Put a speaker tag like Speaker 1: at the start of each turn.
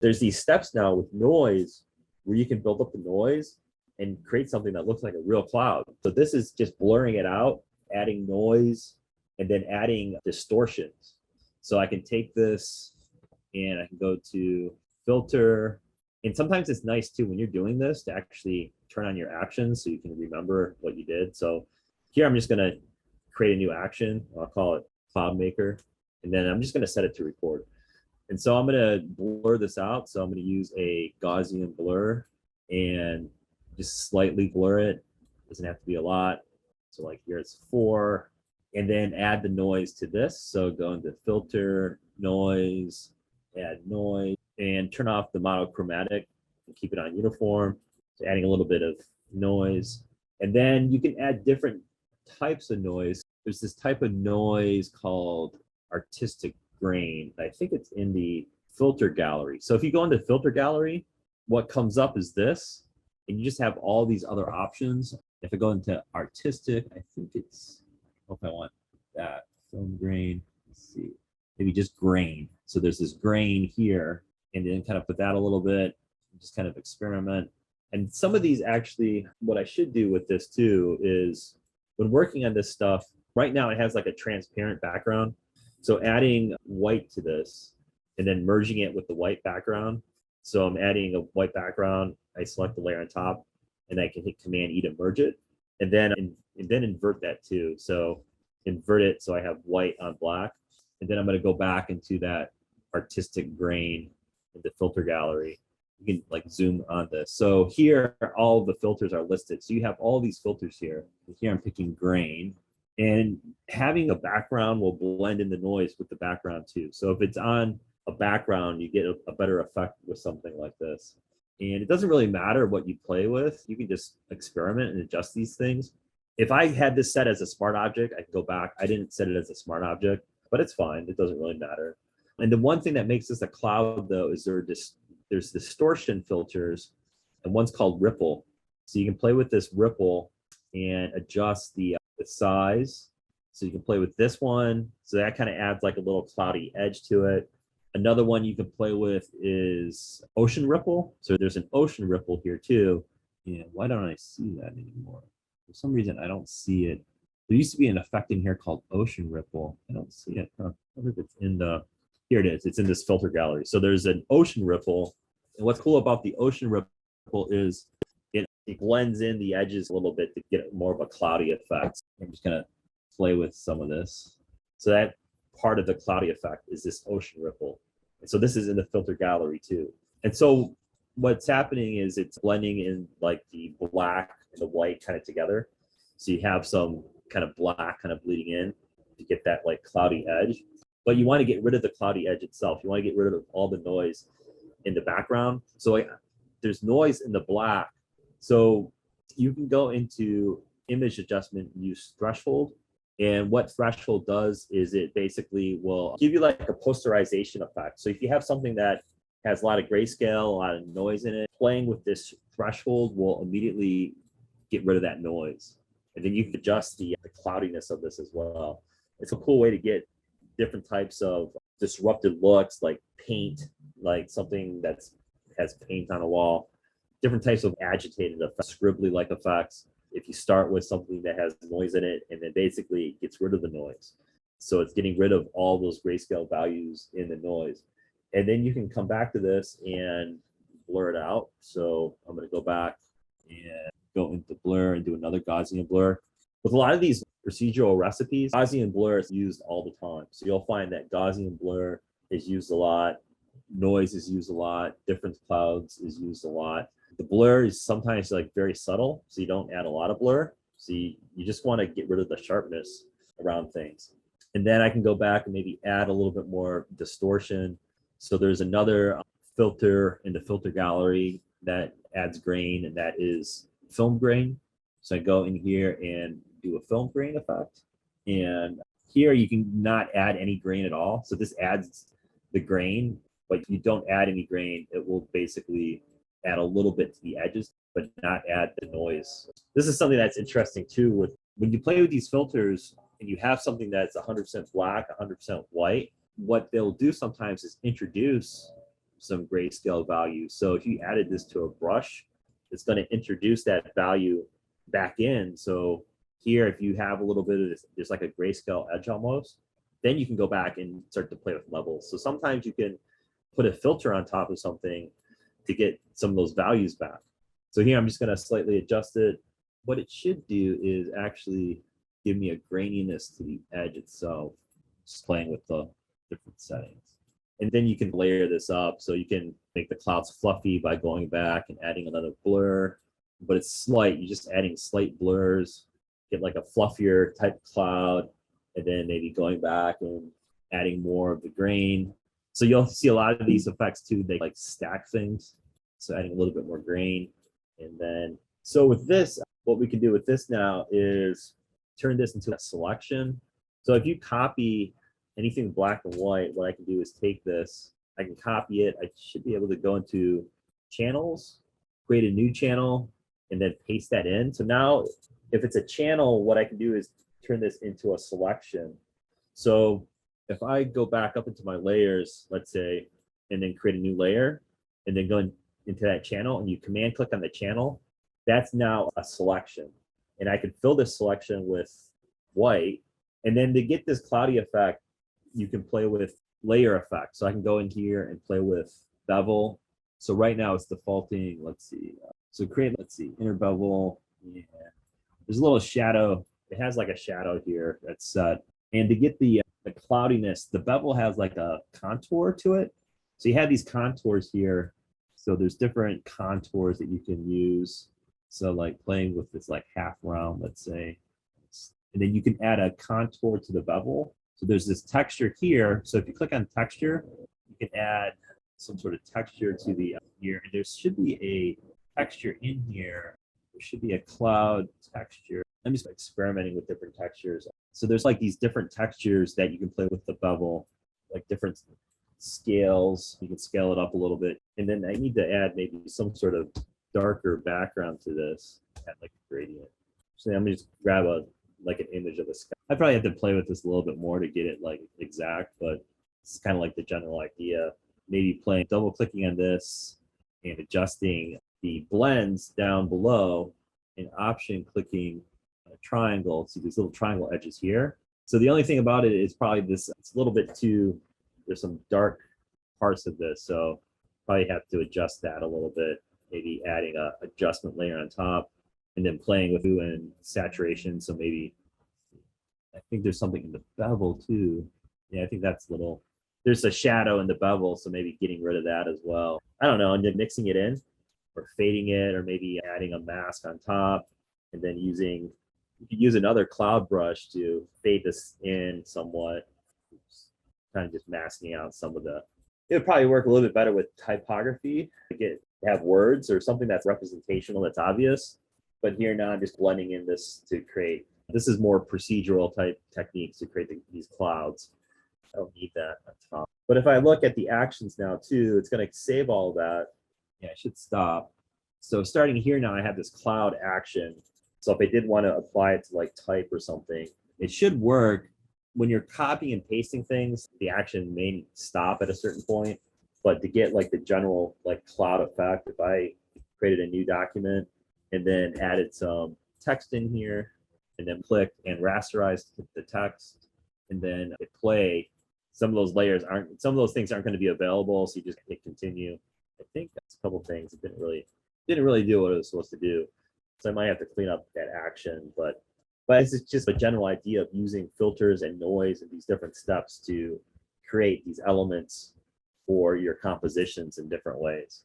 Speaker 1: There's these steps now with noise where you can build up the noise and create something that looks like a real cloud. So this is just blurring it out, adding noise, and then adding distortions. So I can take this and I can go to filter. And sometimes it's nice too when you're doing this to actually turn on your actions so you can remember what you did. So here I'm just going to create a new action. I'll call it Cloud Maker. And then I'm just going to set it to record. And so I'm going to blur this out. So I'm going to use a Gaussian blur and just slightly blur it. Doesn't have to be a lot. So like here it's 4. And then add the noise to this. So go into filter, noise, add noise, and turn off the monochromatic and keep it on uniform. So adding a little bit of noise. And then you can add different types of noise. There's this type of noise called artistic grain. I think it's in the filter gallery. So if you go into filter gallery, what comes up is this, and you just have all these other options. If I go into artistic, I think it's, I don't know if I want that film grain. Let's see, maybe just grain. So there's this grain here, and then kind of put that a little bit, just kind of experiment. And some of these actually, what I should do with this too is when working on this stuff, right now it has like a transparent background. So adding white to this and then merging it with the white background. So I'm adding a white background, I select the layer on top, and I can hit Command E to merge it. And then invert that too. So invert it so I have white on black. And then I'm going to go back into that artistic grain in the filter gallery. You can like zoom on this. So here, all of the filters are listed. So you have all these filters here. And here I'm picking grain. And having a background will blend in the noise with the background too. So if it's on a background, you get a better effect with something like this. And it doesn't really matter what you play with. You can just experiment and adjust these things. If I had this set as a smart object, I could go back. I didn't set it as a smart object, but it's fine. It doesn't really matter. And the one thing that makes this a cloud though is there's distortion filters, and one's called ripple. So you can play with this ripple and adjust the size. So you can play with this one. So that kind of adds like a little cloudy edge to it. Another one you can play with is ocean ripple. So there's an ocean ripple here too. Yeah, why don't I see that anymore? For some reason, I don't see it. There used to be an effect in here called ocean ripple. I don't see it. Huh. I wonder if it's in the, here it is. It's in this filter gallery. So there's an ocean ripple. And what's cool about the ocean ripple is it blends in the edges a little bit to get more of a cloudy effect. I'm just gonna play with some of this. So that part of the cloudy effect is this ocean ripple. And so this is in the filter gallery too. And so what's happening is it's blending in like the black and the white kind of together. So you have some kind of black kind of bleeding in to get that like cloudy edge. But you want to get rid of the cloudy edge itself. You want to get rid of all the noise in the background. So there's noise in the black. So you can go into image adjustment and use threshold. And what threshold does is it basically will give you like a posterization effect. So if you have something that has a lot of grayscale, a lot of noise in it, playing with this threshold will immediately get rid of that noise. And then you can adjust the cloudiness of this as well. It's a cool way to get different types of disrupted looks, like paint, like something that has paint on a wall, different types of agitated effects, scribbly like effects. If you start with something that has noise in it, and then basically it gets rid of the noise. So it's getting rid of all those grayscale values in the noise. And then you can come back to this and blur it out. So I'm going to go back and go into blur and do another Gaussian blur. With a lot of these procedural recipes, Gaussian blur is used all the time. So you'll find that Gaussian blur is used a lot, noise is used a lot, different clouds is used a lot. The blur is sometimes like very subtle, so you don't add a lot of blur. So you just want to get rid of the sharpness around things. And then I can go back and maybe add a little bit more distortion. So there's another filter in the filter gallery that adds grain, and that is film grain. So I go in here and do a film grain effect. And here you can not add any grain at all. So this adds the grain, but you don't add any grain, it will basically add a little bit to the edges, but not add the noise. This is something that's interesting too. With when you play with these filters and you have something that's 100% black, 100% white, what they'll do sometimes is introduce some grayscale value. So if you added this to a brush, it's going to introduce that value back in. So here, if you have a little bit of this, there's like a grayscale edge almost, then you can go back and start to play with levels. So sometimes you can put a filter on top of something to get some of those values back. So here I'm just going to slightly adjust it. What it should do is actually give me a graininess to the edge itself, just playing with the different settings. And then you can layer this up. So you can make the clouds fluffy by going back and adding another blur, but it's slight. You're just adding slight blurs, get like a fluffier type cloud, and then maybe going back and adding more of the grain. So you'll see a lot of these effects too, they like stack things. So adding a little bit more grain. And then, so with this, what we can do with this now is turn this into a selection. So if you copy anything black and white, what I can do is take this, I can copy it. I should be able to go into channels, create a new channel, and then paste that in. So now if it's a channel, what I can do is turn this into a selection. So if I go back up into my layers, let's say, and then create a new layer, and then go into that channel, and you command click on the channel, that's now a selection. And I can fill this selection with white. And then to get this cloudy effect, you can play with layer effect. So I can go in here and play with bevel. So right now it's defaulting, let's see. So create, let's see, inner bevel. Yeah. There's a little shadow. It has like a shadow here that's set. And to get the cloudiness, the bevel has like a contour to it. So you have these contours here. So there's different contours that you can use. So like playing with this like half round, let's say. And then you can add a contour to the bevel. So there's this texture here. So if you click on texture, you can add some sort of texture to the here. And there should be a texture in here. There should be a cloud texture. I'm just experimenting with different textures. So there's like these different textures that you can play with the bevel, like different scales. You can scale it up a little bit. And then I need to add maybe some sort of darker background to this, add like a gradient. So I'm gonna just grab like an image of a sky. I probably have to play with this a little bit more to get it like exact, but it's kind of like the general idea. Maybe playing, double clicking on this and adjusting the blends down below and option clicking a triangle. See these little triangle edges here. So the only thing about it is probably this, it's a little bit too, there's some dark parts of this. So probably have to adjust that a little bit, maybe adding a adjustment layer on top and then playing with hue and saturation. So maybe, I think there's something in the bevel too. Yeah, I think that's a little, there's a shadow in the bevel. So maybe getting rid of that as well. I don't know, and then mixing it in or fading it, or maybe adding a mask on top and then using, you could use another cloud brush to fade this in somewhat. Kind of just masking out some of the, it would probably work a little bit better with typography to have words or something that's representational, that's obvious. But here now I'm just blending in this to create, this is more procedural type techniques to create these clouds. I don't need that on top. But if I look at the actions now too, it's going to save all of that. Yeah, I should stop. So starting here now, I have this cloud action. So if I did want to apply it to like type or something, it should work. When you're copying and pasting things, the action may stop at a certain point. But to get like the general like cloud effect, if I created a new document and then added some text in here and then clicked and rasterized the text and then hit play, some of those layers aren't, some of those things aren't going to be available. So you just hit continue. I think that's a couple things. It didn't really do what it was supposed to do. So I might have to clean up that action, but it's just a general idea of using filters and noise and these different steps to create these elements for your compositions in different ways.